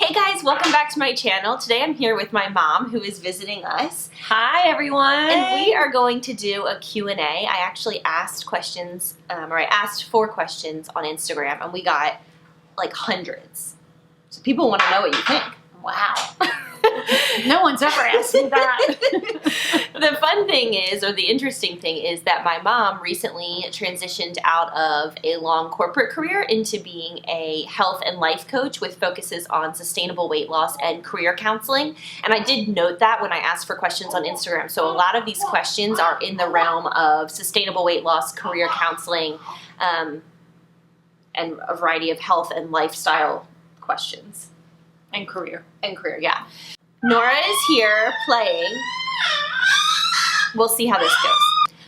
Hey guys, welcome back to my channel. Today I'm here with my mom who is visiting us. Hi everyone. And we are going to do a Q&A. I actually asked questions, I asked 4 questions on Instagram and we got like hundreds. So people want to know what you think. Wow. No one's ever asked me that. The fun thing is, or the interesting thing is that my mom recently transitioned out of a long corporate career into being a health and life coach with focuses on sustainable weight loss and career counseling. And I did note that when I asked for questions on Instagram. So a lot of these questions are in the realm of sustainable weight loss, career counseling, and a variety of health and lifestyle questions. And career. And career, yeah. Nora is here playing. We'll see how this goes.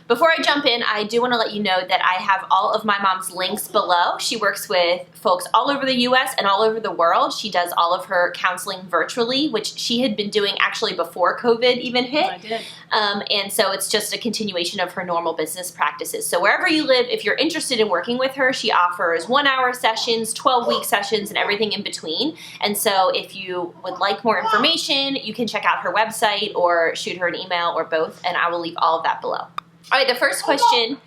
Before I jump in, I do want to let you know that I have all of my mom's links below. She works with folks all over the US and all over the world. She does all of her counseling virtually, which she had been doing actually before COVID even hit. I did. And so it's just a continuation of her normal business practices. So wherever you live, if you're interested in working with her, she offers 1-hour sessions, 12-week sessions, and everything in between. And so if you would like more information, you can check out her website or shoot her an email or both, and I will leave all of that below. All right, the first question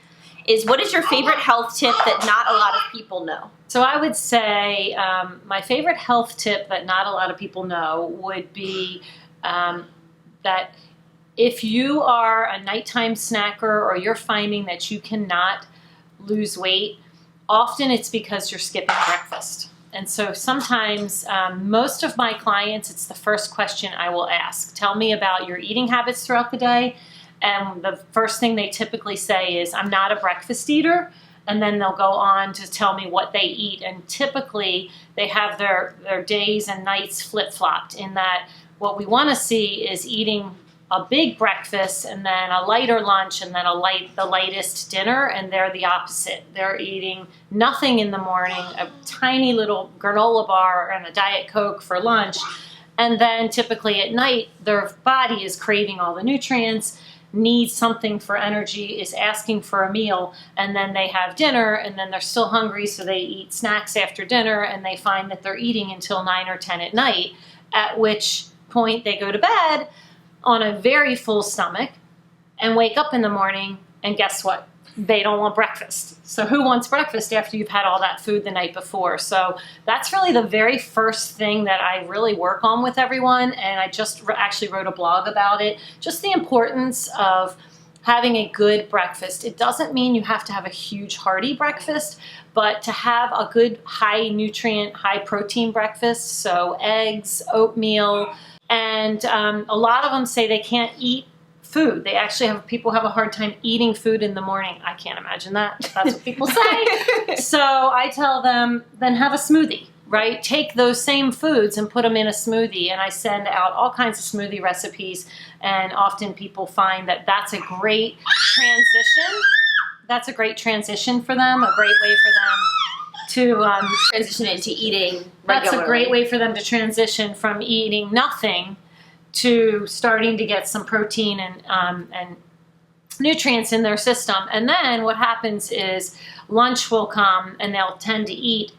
is, what is your favorite health tip that not a lot of people know? So I would say my favorite health tip that not a lot of people know would be that if you are a nighttime snacker or you're finding that you cannot lose weight, often it's because you're skipping breakfast. And so sometimes, most of my clients, it's the first question I will ask. Tell me about your eating habits throughout the day. And the first thing they typically say is, I'm not a breakfast eater. And then they'll go on to tell me what they eat. And typically they have their days and nights flip-flopped in that what we want to see is eating a big breakfast and then a lighter lunch and then the lightest dinner, and they're the opposite. They're eating nothing in the morning, a tiny little granola bar and a Diet Coke for lunch. And then typically at night, their body is craving all the nutrients, needs something for energy, is asking for a meal, and then they have dinner, and then they're still hungry, so they eat snacks after dinner, and they find that they're eating until 9 or 10 at night, at which point they go to bed on a very full stomach and wake up in the morning, and guess what? They don't want breakfast. So who wants breakfast after you've had all that food the night before? So that's really the very first thing that I really work on with everyone, and I just actually wrote a blog about it. Just the importance of having a good breakfast. It doesn't mean you have to have a huge hearty breakfast, but to have a good high nutrient, high protein breakfast, so eggs, oatmeal, and a lot of them say they can't eat food. They actually people have a hard time eating food in the morning. I can't imagine that. That's what people say. So I tell them, then have a smoothie, right? Take those same foods and put them in a smoothie. And I send out all kinds of smoothie recipes. And often people find that that's a great transition. That's a great transition for them, a great way for them to Transition into eating regularly. That's a great way for them to transition from eating nothing to starting to get some protein and nutrients in their system. And then what happens is lunch will come and they'll tend to eat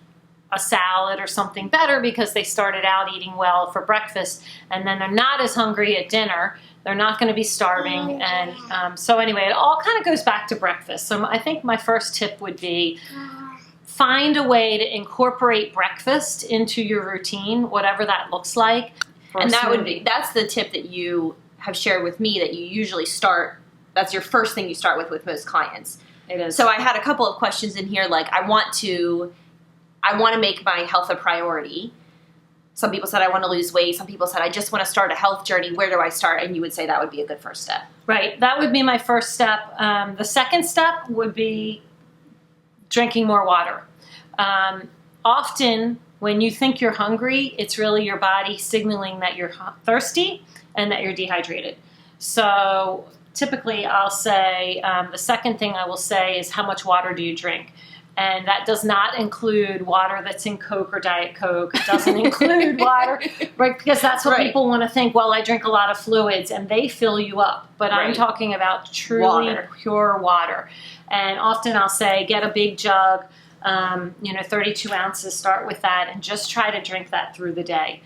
a salad or something better because they started out eating well for breakfast, and then they're not as hungry at dinner. They're not going to be starving. And so anyway, it all kind of goes back to breakfast. So I think my first tip would be find a way to incorporate breakfast into your routine, whatever that looks like. And that's the tip that you have shared with me, that you usually start, that's your first thing you start with most clients. It is. So I had a couple of questions in here, like I want to make my health a priority. Some people said I want to lose weight. Some people said I just want to start a health journey. Where do I start? And you would say that would be a good first step. Right. That would be my first step. The second step would be drinking more water. Often when you think you're hungry, it's really your body signaling that you're thirsty and that you're dehydrated. So typically I'll say, the second thing I will say is, how much water do you drink? And that does not include water that's in Coke or Diet Coke. It doesn't include water, right? Because that's what people want to think, well, I drink a lot of fluids, and they fill you up. But I'm talking about truly pure water. And often I'll say, get a big jug, 32 ounces, start with that and just try to drink that through the day.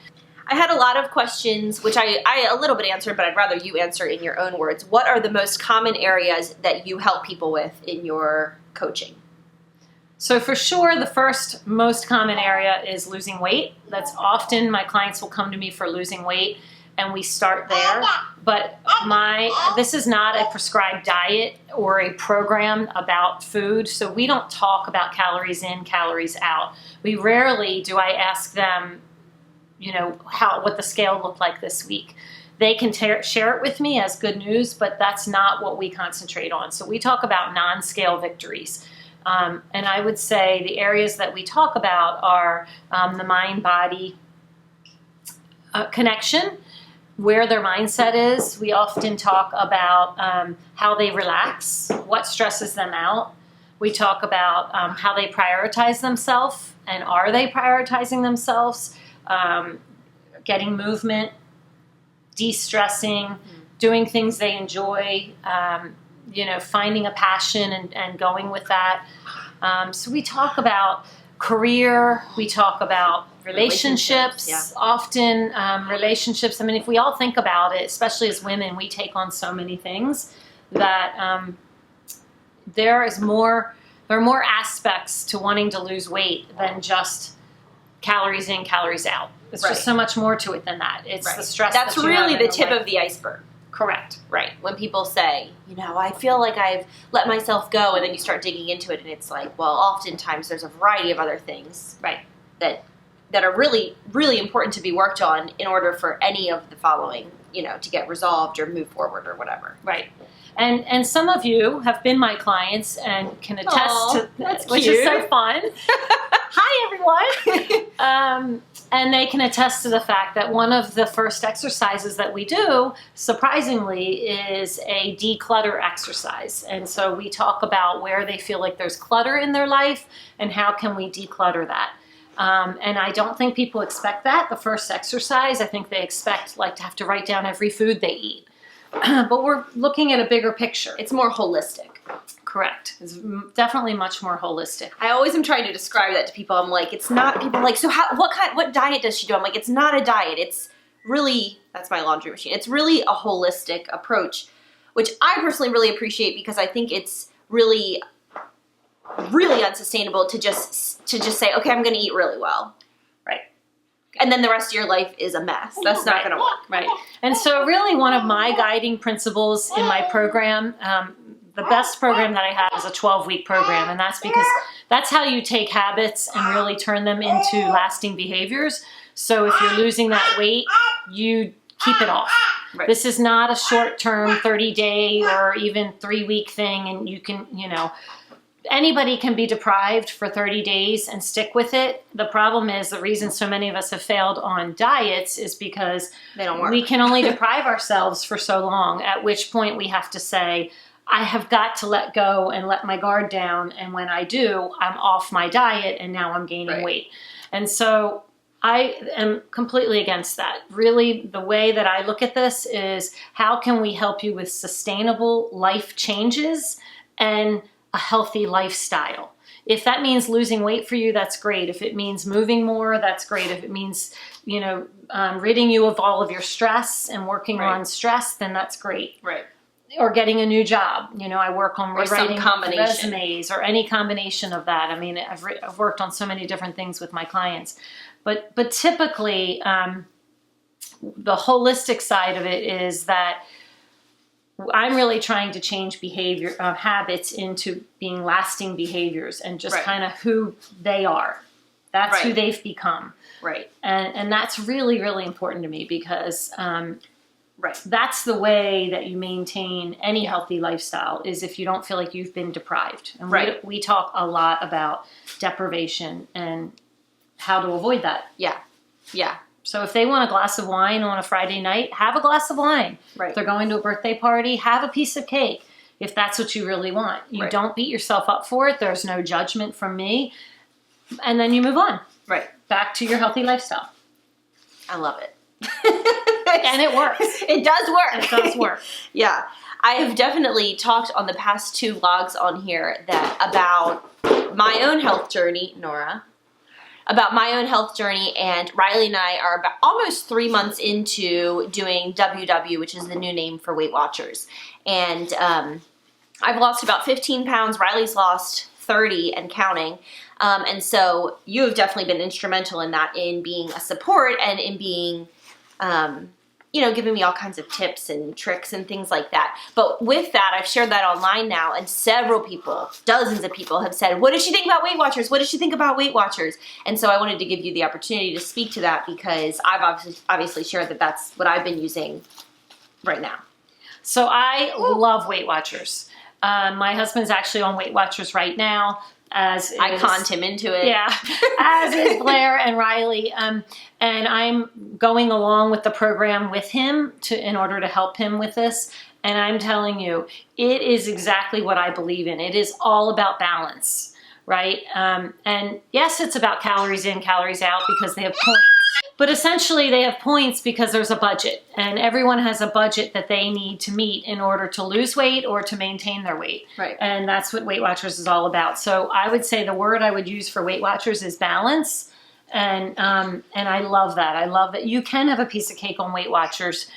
I had a lot of questions, which I a little bit answered, but I'd rather you answer in your own words. What are the most common areas that you help people with in your coaching? So for sure, the first most common area is losing weight. That's often my clients will come to me for losing weight, and we start there. But this is not a prescribed diet or a program about food, so we don't talk about calories in, calories out. We rarely do I ask them, what the scale looked like this week. They can share it with me as good news, but that's not what we concentrate on. So we talk about non-scale victories. And I would say the areas that we talk about are the mind-body connection, where their mindset is. We often talk about how they relax, what stresses them out. We talk about how they prioritize themselves, and are they prioritizing themselves? Getting movement, de-stressing, doing things they enjoy, finding a passion and going with that. So we talk about career, we talk about relationships, yeah. Often relationships. I mean, if we all think about it, especially as women, we take on so many things that there are more aspects to wanting to lose weight than just calories in, calories out. It's just so much more to it than that. It's the stress. That's really the tip of the iceberg. Correct. Right. When people say, I feel like I've let myself go, and then you start digging into it, and it's like, well, oftentimes there's a variety of other things, right, that are really, really important to be worked on in order for any of the following, to get resolved or move forward or whatever. Right. And some of you have been my clients and can attest to this, which is so fun. Hi, everyone. And they can attest to the fact that one of the first exercises that we do, surprisingly, is a declutter exercise. And so we talk about where they feel like there's clutter in their life and how can we declutter that. And I don't think people expect that, the first exercise. I think they expect to have to write down every food they eat. But we're looking at a bigger picture. It's more holistic. Correct. It's definitely much more holistic. I always am trying to describe that to people. I'm like, it's not, people are like, so what diet does she do? I'm like, it's not a diet. It's really, that's my laundry machine. It's really a holistic approach, which I personally really appreciate because I think it's really, really unsustainable to just say, okay, I'm going to eat really well. Right. And then the rest of your life is a mess. That's not going to work. Right. And so really one of my guiding principles in my program, the best program that I have is a 12-week program. And that's because that's how you take habits and really turn them into lasting behaviors. So if you're losing that weight, you keep it off. Right. This is not a short-term 30-day or even 3-week thing. And you can, anybody can be deprived for 30 days and stick with it. The problem is the reason so many of us have failed on diets is because they don't work. We can only deprive ourselves for so long, at which point we have to say, I have got to let go and let my guard down. And when I do, I'm off my diet and now I'm gaining weight. And so I am completely against that. Really, the way that I look at this is how can we help you with sustainable life changes and a healthy lifestyle. If that means losing weight for you, that's great. If it means moving more, that's great. If it means, ridding you of all of your stress and working on stress, then that's great. Right. Or getting a new job. I work on rewriting combination. Resumes or any combination of that. I mean, I've worked on so many different things with my clients. But typically, the holistic side of it is that I'm really trying to change behavior habits into being lasting behaviors and just kind of who they are. That's who they've become. Right. And that's really, really important to me because that's the way that you maintain any healthy lifestyle is if you don't feel like you've been deprived. And we talk a lot about deprivation and how to avoid that. Yeah. Yeah. So if they want a glass of wine on a Friday night, have a glass of wine. Right. If they're going to a birthday party, have a piece of cake if that's what you really want. You don't beat yourself up for it. There's no judgment from me. And then you move on. Right. Back to your healthy lifestyle. I love it. And it works. It does work. It does work. Yeah. I have definitely talked on the past 2 vlogs on here about my own health journey, Nora. About my own health journey, and Riley and I are about almost 3 months into doing WW, which is the new name for Weight Watchers. And I've lost about 15 pounds. Riley's lost 30 and counting. And so you have definitely been instrumental in that, in being a support and in being, giving me all kinds of tips and tricks and things like that. But with that, I've shared that online now, and several people, dozens of people have said, what does she think about Weight Watchers? What does she think about Weight Watchers? And so I wanted to give you the opportunity to speak to that, because I've obviously shared that that's what I've been using right now. So I love Weight Watchers. My husband's actually on Weight Watchers right now. I conned him into it. Yeah, as is Blair and Riley. And I'm going along with the program with him in order to help him with this. And I'm telling you, it is exactly what I believe in. It is all about balance, right? And yes, it's about calories in, calories out, because they have points. But essentially they have points because there's a budget, and everyone has a budget that they need to meet in order to lose weight or to maintain their weight. Right. And that's what Weight Watchers is all about. So I would say the word I would use for Weight Watchers is balance. And I love that. I love that you can have a piece of cake on Weight Watchers,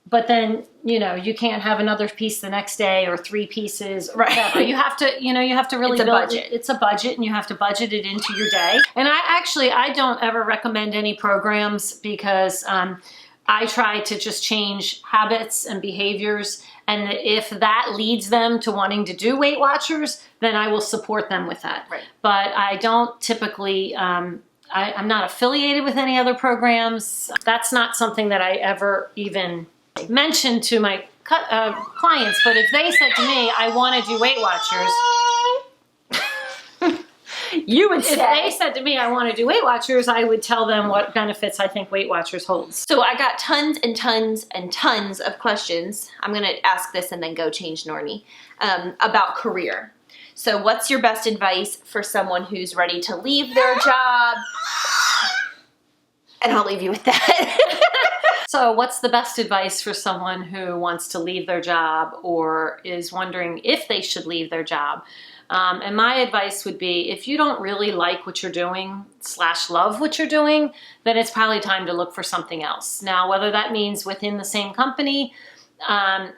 but then, you can't have another piece the next day, or 3 pieces, or whatever. You have to really it's a build budget. It's a budget, and you have to budget it into your day. And I don't ever recommend any programs, because I try to just change habits and behaviors. And if that leads them to wanting to do Weight Watchers, then I will support them with that. Right. But I don't typically, I'm not affiliated with any other programs. That's not something that I ever even mention to my clients. But if they said to me, I want to do Weight Watchers, if they said to me, I want to do Weight Watchers, I would tell them what benefits I think Weight Watchers holds. So I got tons and tons and tons of questions. I'm going to ask this and then go change Nornie, about career. So what's your best advice for someone who's ready to leave their job? And I'll leave you with that. So what's the best advice for someone who wants to leave their job, or is wondering if they should leave their job? And my advice would be, if you don't really like what you're doing / love what you're doing, then it's probably time to look for something else. Now, whether that means within the same company,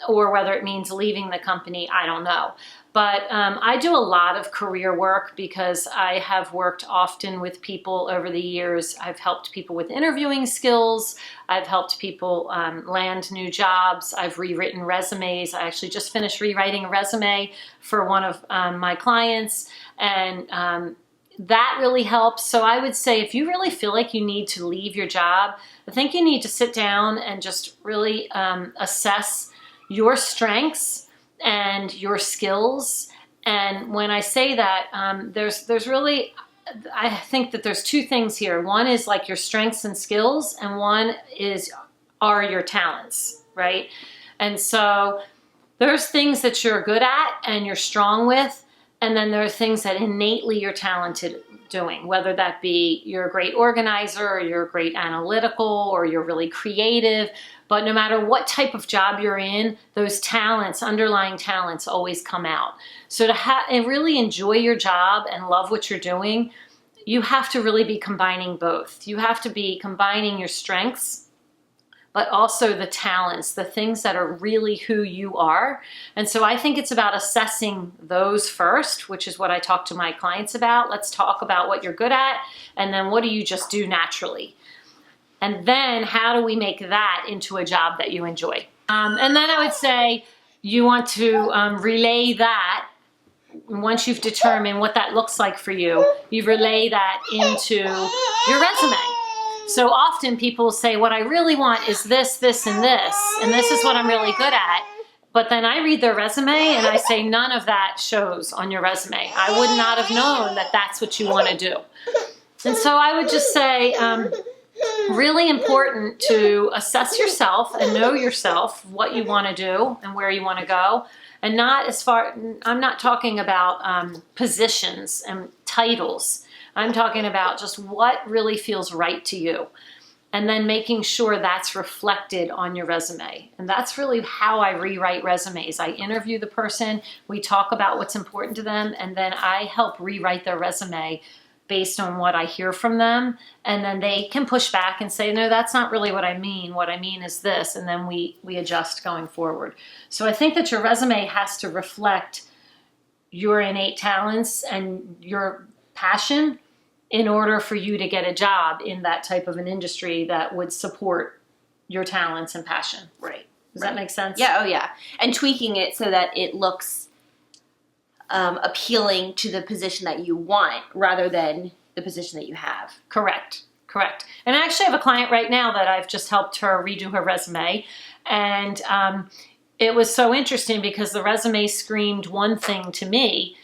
or whether it means leaving the company, I don't know. But I do a lot of career work, because I have worked often with people over the years. I've helped people with interviewing skills. I've helped people land new jobs. I've rewritten resumes. I actually just finished rewriting a resume for one of my clients, and that really helps. So I would say, if you really feel like you need to leave your job, I think you need to sit down and just really assess your strengths and your skills. And when I say that, there's really, I think that there's 2 things here. One is like your strengths and skills, and one are your talents, right? And so there's things that you're good at and you're strong with, and then there are things that innately you're talented doing, whether that be you're a great organizer, or you're great analytical, or you're really creative. But no matter what type of job you're in, those talents, underlying talents, always come out. So to really enjoy your job and love what you're doing, you have to really be combining both. You have to be combining your strengths, but also the talents, the things that are really who you are. And so I think it's about assessing those first, which is what I talk to my clients about. Let's talk about what you're good at, and then what do you just do naturally? And then how do we make that into a job that you enjoy? And then I would say you want to relay that. Once you've determined what that looks like for you, you relay that into your resume. So often people say, what I really want is this, this, and this is what I'm really good at. But then I read their resume and I say, none of that shows on your resume. I would not have known that that's what you want to do. And so I would just say, really important to assess yourself and know yourself, what you want to do and where you want to go. And I'm not talking about positions and titles. I'm talking about just what really feels right to you. and then making sure that's reflected on your resume. And that's really how I rewrite resumes. I interview the person, we talk about what's important to them, and then I help rewrite their resume based on what I hear from them. And then they can push back and say, no, that's not really what I mean. What I mean is this. And then we adjust going forward. So I think that your resume has to reflect your innate talents and your passion in order for you to get a job in that type of an industry that would support your talents and passion. Right. Does that make sense? Yeah, oh yeah. And tweaking it so that it looks appealing to the position that you want rather than the position that you have. Correct. And I actually have a client right now that I've just helped her redo her resume. And it was so interesting because the resume screamed one thing to me,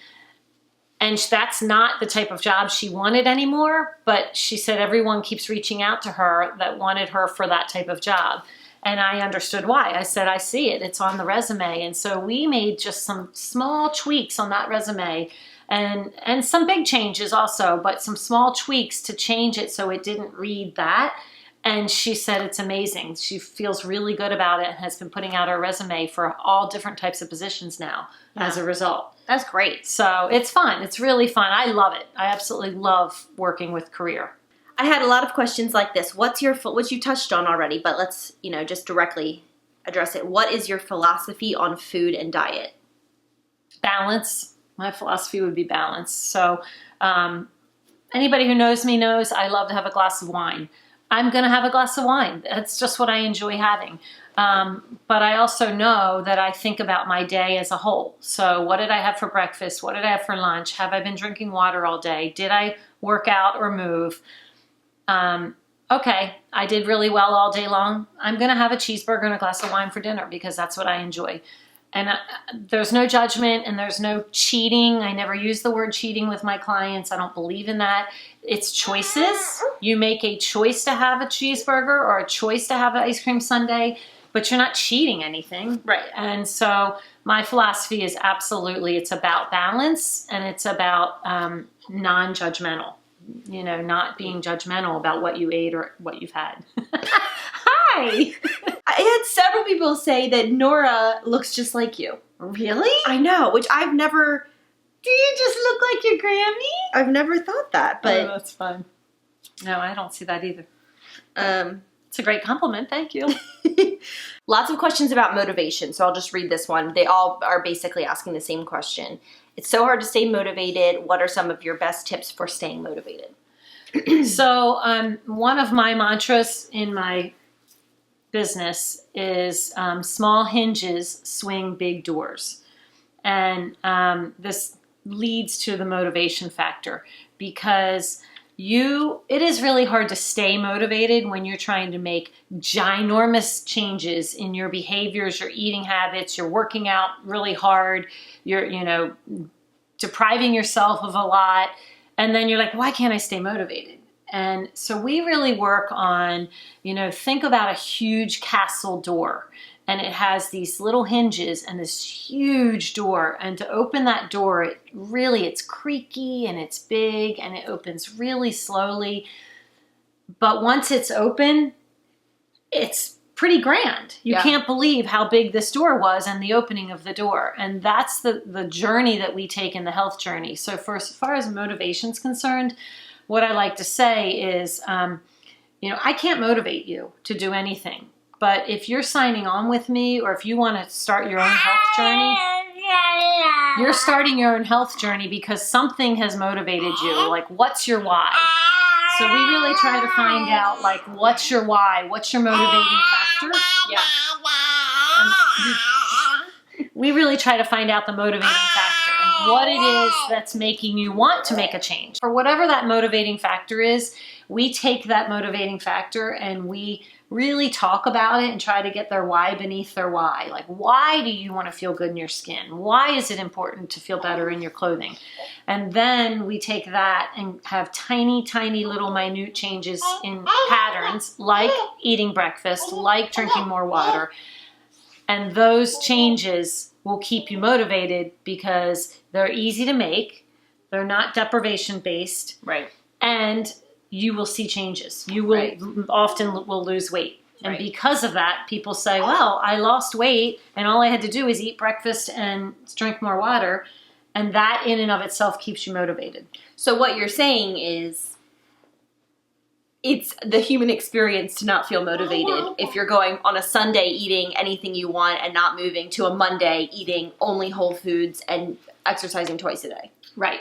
and that's not the type of job she wanted anymore, but she said everyone keeps reaching out to her that wanted her for that type of job. And I understood why. I said, I see it. It's on the resume. And so we made just some small tweaks on that resume and some big changes also, but some small tweaks to change it so it didn't read that. And she said it's amazing. She feels really good about it and has been putting out her resume for all different types of positions now as a result. That's great. So it's fun. It's really fun. I love it. I absolutely love working with career. I had a lot of questions like this. Which you touched on already, but let's, just directly address it. What is your philosophy on food and diet? Balance. My philosophy would be balance. So anybody who knows me knows I love to have a glass of wine. I'm going to have a glass of wine. That's just what I enjoy having. But I also know that I think about my day as a whole. So what did I have for breakfast? What did I have for lunch? Have I been drinking water all day? Did I work out or move? Okay, I did really well all day long. I'm going to have a cheeseburger and a glass of wine for dinner because that's what I enjoy. And there's no judgment and there's no cheating. I never use the word cheating with my clients. I don't believe in that. It's choices. You make a choice to have a cheeseburger or a choice to have an ice cream sundae, but you're not cheating anything. Right. And so my philosophy is absolutely, it's about balance and it's about non-judgmental. Not being judgmental about what you ate or what you've had. Hi! I had several people say that Nora looks just like you. Really? I know, which I've never... Do you just look like your Grammy? I've never thought that, but... Oh, that's fun. No, I don't see that either. It's a great compliment. Thank you. Lots of questions about motivation, so I'll just read this one. They all are basically asking the same question. It's so hard to stay motivated. What are some of your best tips for staying motivated? So one of my mantras in my business is small hinges swing big doors. And this leads to the motivation factor because it is really hard to stay motivated when you're trying to make ginormous changes in your behaviors, your eating habits, you're working out really hard, you're, depriving yourself of a lot. And then you're like, why can't I stay motivated? And so we really work on, think about a huge castle door and it has these little hinges and this huge door. And to open that door, it's creaky and it's big and it opens really slowly. But once it's open, it's pretty grand. You can't believe how big this door was and the opening of the door. And that's the journey that we take in the health journey. So for as far as motivation is concerned, what I like to say is, I can't motivate you to do anything. But if you're signing on with me or if you want to start your own health journey, you're starting your own health journey because something has motivated you. Like, what's your why? So we really try to find out, what's your why? What's your motivating factor? Yeah. We really try to find out the motivating factor and what it is that's making you want to make a change. For whatever that motivating factor is, we take that motivating factor and we really talk about it and try to get their why beneath their why. Like, why do you want to feel good in your skin? Why is it important to feel better in your clothing? And then we take that and have tiny, tiny little minute changes in patterns, like eating breakfast, like drinking more water. And those changes will keep you motivated because they're easy to make. They're not deprivation based. Right. And you will see changes. You will often will lose weight. And because of that, people say, well, I lost weight and all I had to do is eat breakfast and drink more water. And that in and of itself keeps you motivated. So what you're saying is it's the human experience to not feel motivated if you're going on a Sunday eating anything you want and not moving, to a Monday eating only whole foods and exercising twice a day. Right.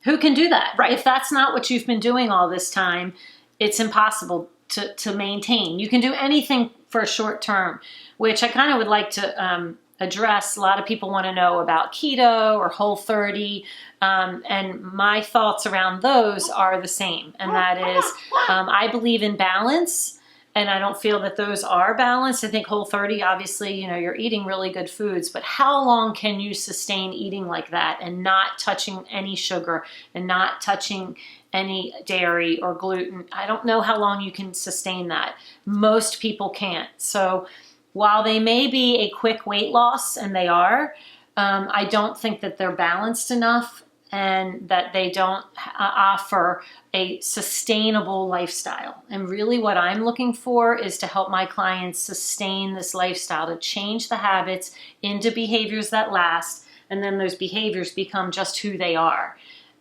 Who can do that? Right. If that's not what you've been doing all this time, it's impossible to maintain. You can do anything for a short term, which I kind of would like to address. A lot of people want to know about keto or Whole30, and my thoughts around those are the same, and that is I believe in balance, and I don't feel that those are balanced. I think Whole30, obviously, you know, you're eating really good foods, but how long can you sustain eating like that and not touching any sugar and not touching any dairy or gluten? I don't know how long you can sustain that. Most people can't. So while they may be a quick weight loss, and they are, I don't think that they're balanced enough and that they don't offer a sustainable lifestyle. And really what I'm looking for is to help my clients sustain this lifestyle, to change the habits into behaviors that last, and then those behaviors become just who they are.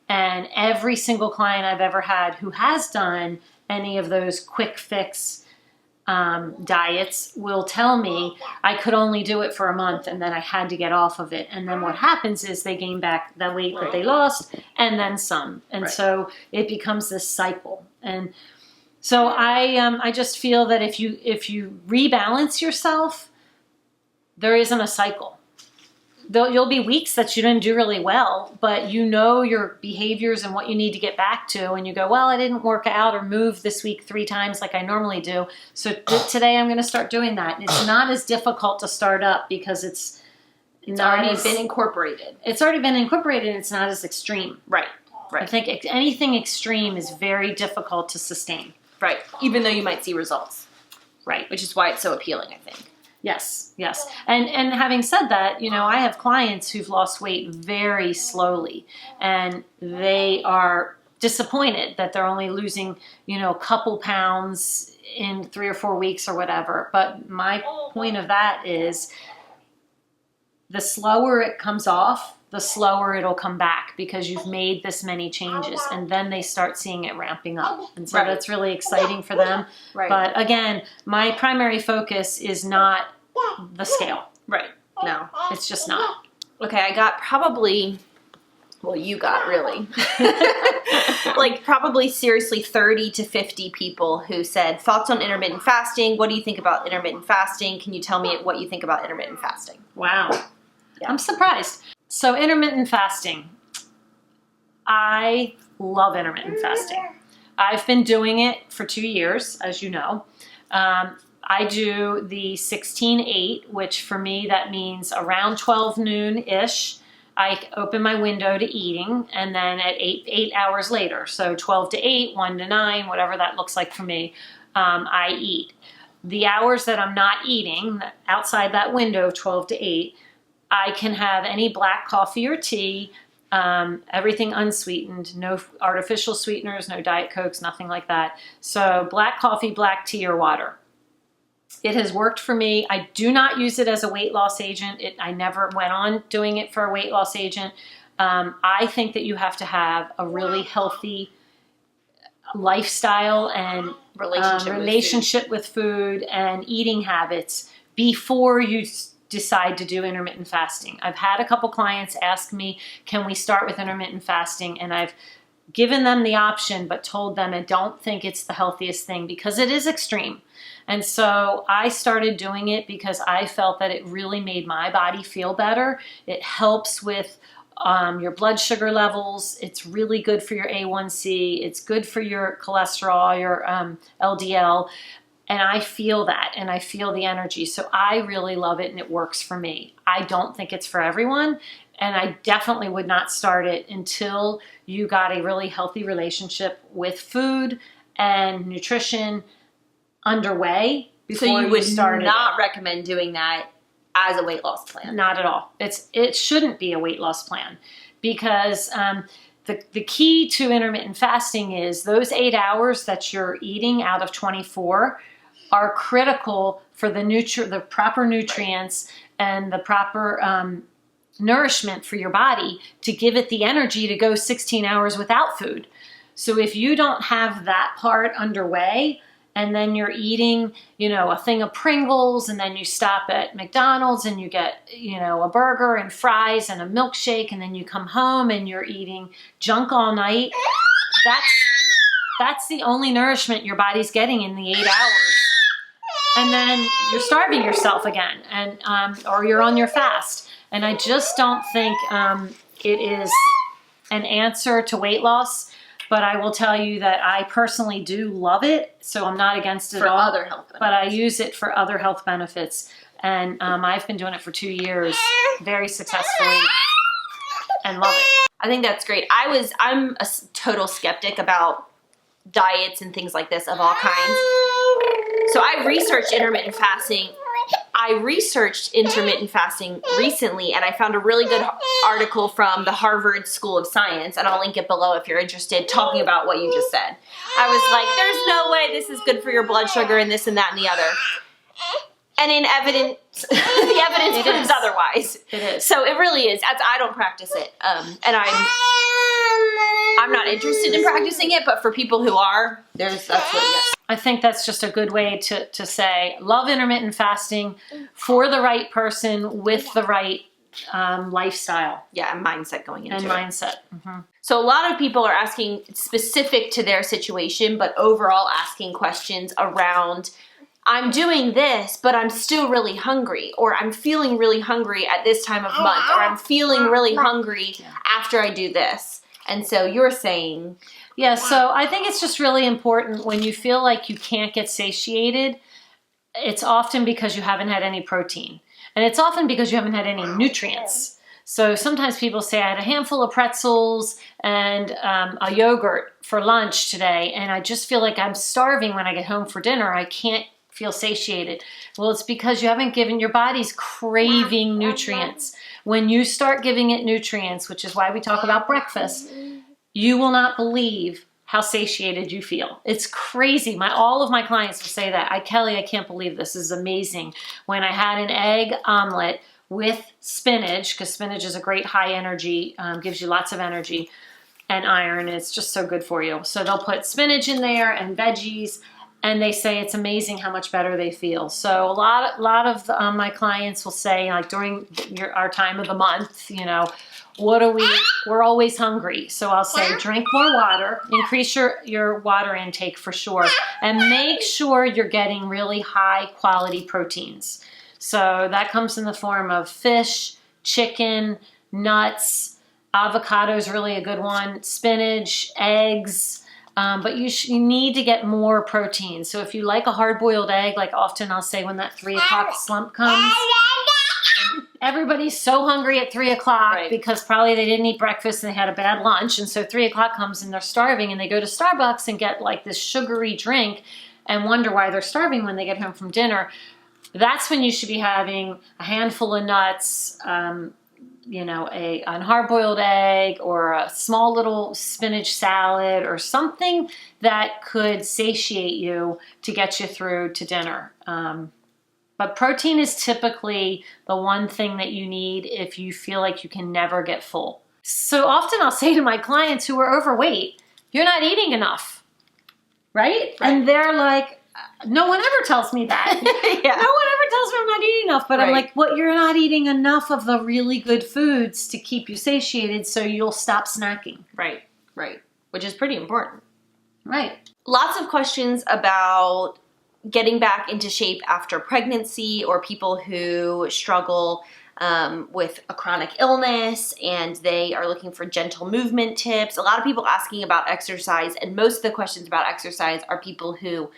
And every single client I've ever had who has done any of those quick fix diets will tell me I could only do it for a month and then I had to get off of it. And then what happens is they gain back the weight that they lost and then some. And so it becomes this cycle. And so I just feel that if you rebalance yourself, there isn't a cycle. You'll be weeks that you didn't do really well, but you know your behaviors and what you need to get back to, and you go, well, I didn't work out or move this week 3 times like I normally do, so today I'm going to start doing that. And it's not as difficult to start up because it's already been incorporated. It's already been incorporated, and it's not as extreme. Right. I think anything extreme is very difficult to sustain. Right, even though you might see results. Right. Which is why it's so appealing, I think. Yes. And having said that, you know, I have clients who've lost weight very slowly, and they are disappointed that they're only losing, you know, a couple pounds in 3 or 4 weeks or whatever. But my point of that is the slower it comes off, the slower it'll come back, because you've made this many changes, and then they start seeing it ramping up. And so that's really exciting for them. Right. But again, my primary focus is not the scale. Right. No, it's just not. Okay, I got probably, well, you got really, like probably seriously 30 to 50 people who said, thoughts on intermittent fasting? What do you think about intermittent fasting? Can you tell me what you think about intermittent fasting? Wow. Yeah. I'm surprised. So intermittent fasting, I love intermittent fasting. I've been doing it for 2 years, as you know. I do the 16-8, which for me, that means around 12 noon-ish, I open my window to eating, and then at 8 hours later, so 12 to 8, 1 to 9, whatever that looks like for me, I eat. The hours that I'm not eating, outside that window of 12 to 8, I can have any black coffee or tea, everything unsweetened, no artificial sweeteners, no Diet Cokes, nothing like that. So black coffee, black tea, or water. It has worked for me. I do not use it as a weight loss agent. I never went on doing it for a weight loss agent. I think that you have to have a really healthy lifestyle and relationship with food and eating habits before you decide to do intermittent fasting. I've had a couple clients ask me, can we start with intermittent fasting? And I've given them the option, but told them I don't think it's the healthiest thing because it is extreme. And so I started doing it because I felt that it really made my body feel better. It helps with your blood sugar levels. It's really good for your A1C. It's good for your cholesterol, your LDL. And I feel that, and I feel the energy. So I really love it, and it works for me. I don't think it's for everyone, and I definitely would not start it until you got a really healthy relationship with food and nutrition underway. So you would not recommend doing that as a weight loss plan? Not at all. It shouldn't be a weight loss plan because the key to intermittent fasting is those 8 hours that you're eating out of 24 are critical for the proper nutrients and the proper nourishment for your body to give it the energy to go 16 hours without food. So if you don't have that part underway, and then you're eating, a thing of Pringles, and then you stop at McDonald's and you get, a burger and fries and a milkshake, and then you come home and you're eating junk all night, that's the only nourishment your body's getting in the 8 hours. And then you're starving yourself again, and or you're on your fast. And I just don't think it is an answer to weight loss. But I will tell you that I personally do love it, so I'm not against it for at all. Other health benefits. But I use it for other health benefits, and I've been doing it for 2 years, very successfully, and love it. I think that's great. I'm a total skeptic about diets and things like this of all kinds. So I researched intermittent fasting. Recently, and I found a really good article from the Harvard School of Science, and I'll link it below if you're interested, talking about what you just said. I was like, there's no way this is good for your blood sugar and this and that and the other. And in evidence, the evidence proves otherwise. It is. So it really is. I don't practice it, and I'm not interested in practicing it, but for people who are, that's what, yes. I think that's just a good way to say, love intermittent fasting for the right person with the right lifestyle. Yeah, and mindset going into and it. mindset. Mm-hmm. So a lot of people are asking specific to their situation, but overall asking questions around, I'm doing this, but I'm still really hungry, or I'm feeling really hungry at this time of month, or I'm feeling really hungry after I do this. And so you're saying... Yeah, so I think it's just really important when you feel like you can't get satiated, it's often because you haven't had any protein. And it's often because you haven't had any nutrients. So sometimes people say, I had a handful of pretzels and a yogurt for lunch today, and I just feel like I'm starving when I get home for dinner. I can't feel satiated. Well, it's because you haven't given your body's craving nutrients. When you start giving it nutrients, which is why we talk about breakfast, you will not believe how satiated you feel. It's crazy. All of my clients will say that. Kelly, I can't believe this. This is amazing. When I had an egg omelet with spinach, because spinach is a great high energy, gives you lots of energy and iron. It's just so good for you. So they'll put spinach in there and veggies, and they say it's amazing how much better they feel. So a lot of my clients will say, like during our time of the month, we're always hungry. So I'll say, drink more water, increase your water intake for sure, and make sure you're getting really high quality proteins. So that comes in the form of fish, chicken, nuts, avocado is really a good one, spinach, eggs, but you need to get more protein. So if you like a hard-boiled egg, like often I'll say when that 3 o'clock slump comes, everybody's so hungry at 3 o'clock because probably they didn't eat breakfast and they had a bad lunch. And so 3 o'clock comes and they're starving, and they go to Starbucks and get like this sugary drink and wonder why they're starving when they get home from dinner. That's when you should be having a handful of nuts, a hard-boiled egg, or a small little spinach salad, or something that could satiate you to get you through to dinner. But protein is typically the one thing that you need if you feel like you can never get full. So often I'll say to my clients who are overweight, you're not eating enough, right? And they're like, no one ever tells me that. Yeah. No one ever tells me I'm not eating enough. But I'm like, you're not eating enough of the really good foods to keep you satiated, so you'll stop snacking. Right. Which is pretty important. Right. Lots of questions about getting back into shape after pregnancy, or people who struggle with a chronic illness and they are looking for gentle movement tips. A lot of people asking about exercise, and most of the questions about exercise are people who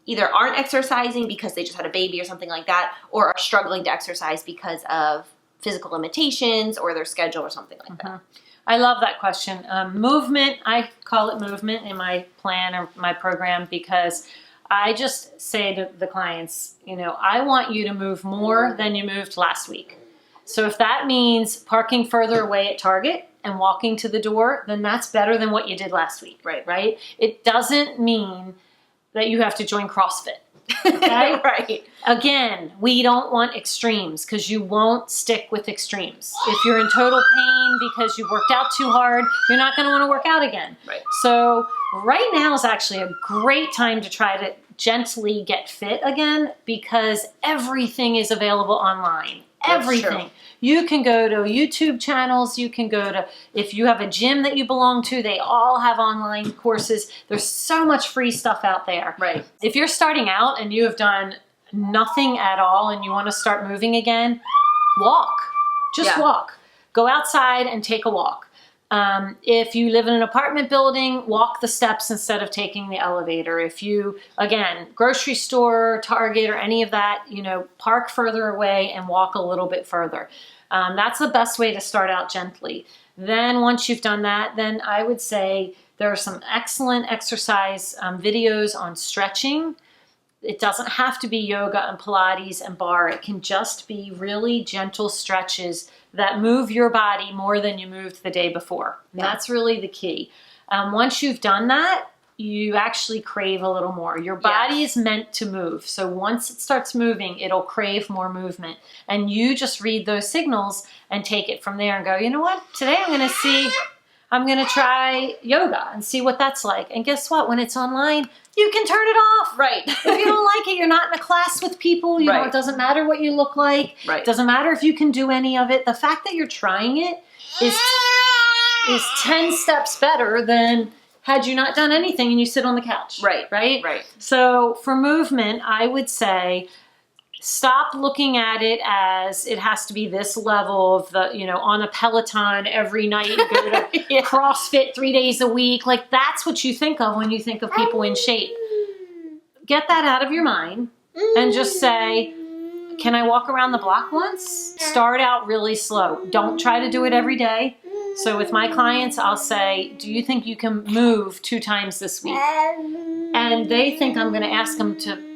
either aren't exercising because they just had a baby or something like that, or are struggling to exercise because of physical limitations or their schedule or something like that. I love that question. Movement, I call it movement in my plan or my program, because I just say to the clients, I want you to move more than you moved last week. So if that means parking further away at Target and walking to the door, then that's better than what you did last week. Right? It doesn't mean that you have to join CrossFit. Okay? Right. Again, we don't want extremes because you won't stick with extremes. If you're in total pain because you worked out too hard, you're not going to want to work out again. Right. So right now is actually a great time to try to gently get fit again because everything is available online. Everything. You can go to YouTube channels. You can go to, if you have a gym that you belong to, they all have online courses. There's so much free stuff out there. Right. If you're starting out and you have done nothing at all and you want to start moving again, walk. Just walk. Go outside and take a walk. If you live in an apartment building, walk the steps instead of taking the elevator. If you, again, grocery store, Target, or any of that, park further away and walk a little bit further. That's the best way to start out gently. Then once you've done that, then I would say there are some excellent exercise videos on stretching. It doesn't have to be yoga and Pilates and bar. It can just be really gentle stretches that move your body more than you moved the day before. And that's really the key. Once you've done that, you actually crave a little more. Your body is meant to move. So once it starts moving, it'll crave more movement. And you just read those signals and take it from there and go, you know what? Today I'm going to try yoga and see what that's like. And guess what? When it's online, you can turn it off. Right. If you don't like it, you're not in a class with people. It doesn't matter what you look like. Right. It doesn't matter if you can do any of it. The fact that you're trying it is 10 steps better than had you not done anything and you sit on the couch. Right. Right. So for movement, I would say stop looking at it as it has to be this level of on a Peloton every night, you go to CrossFit 3 days a week. Like that's what you think of when you think of people in shape. Get that out of your mind and just say, can I walk around the block once? Start out really slow. Don't try to do it every day. So with my clients, I'll say, do you think you can move 2 times this week? And they think I'm going to ask them to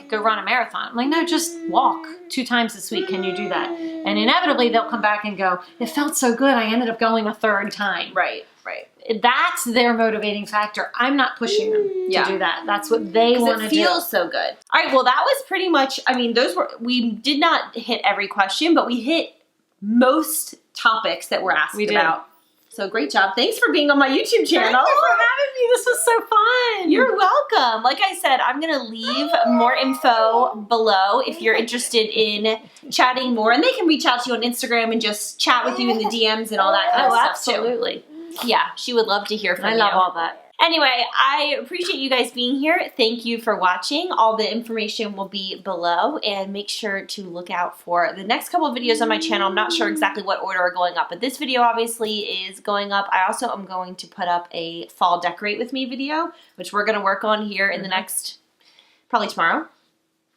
go run a marathon. I'm like, no, just walk 2 times this week. Can you do that? And inevitably they'll come back and go, it felt so good. I ended up going a 3rd time. Right. That's their motivating factor. I'm not pushing them to do that. That's what they want to do. It feels so good. All right. Well, that was pretty much, we did not hit every question, but we hit most topics that were asked about. So great job. Thanks for being on my YouTube channel. Thank you for having me. This was so fun. You're welcome. Like I said, I'm going to leave more info below if you're interested in chatting more. And they can reach out to you on Instagram and just chat with you in the DMs and all that kind of stuff absolutely. too. Yeah, she would love to hear from you. I love all that. Anyway, I appreciate you guys being here. Thank you for watching. All the information will be below, and make sure to look out for the next couple of videos on my channel. I'm not sure exactly what order are going up, but this video obviously is going up. I also am going to put up a fall decorate with me video, which we're going to work on here in the next, probably tomorrow.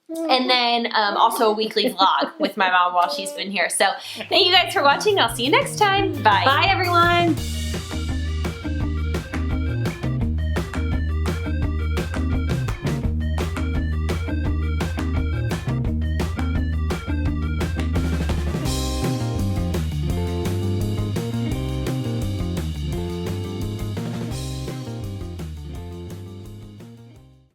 And then also a weekly vlog with my mom while she's been here. So thank you guys for watching. I'll see you next time. Bye. Bye, everyone.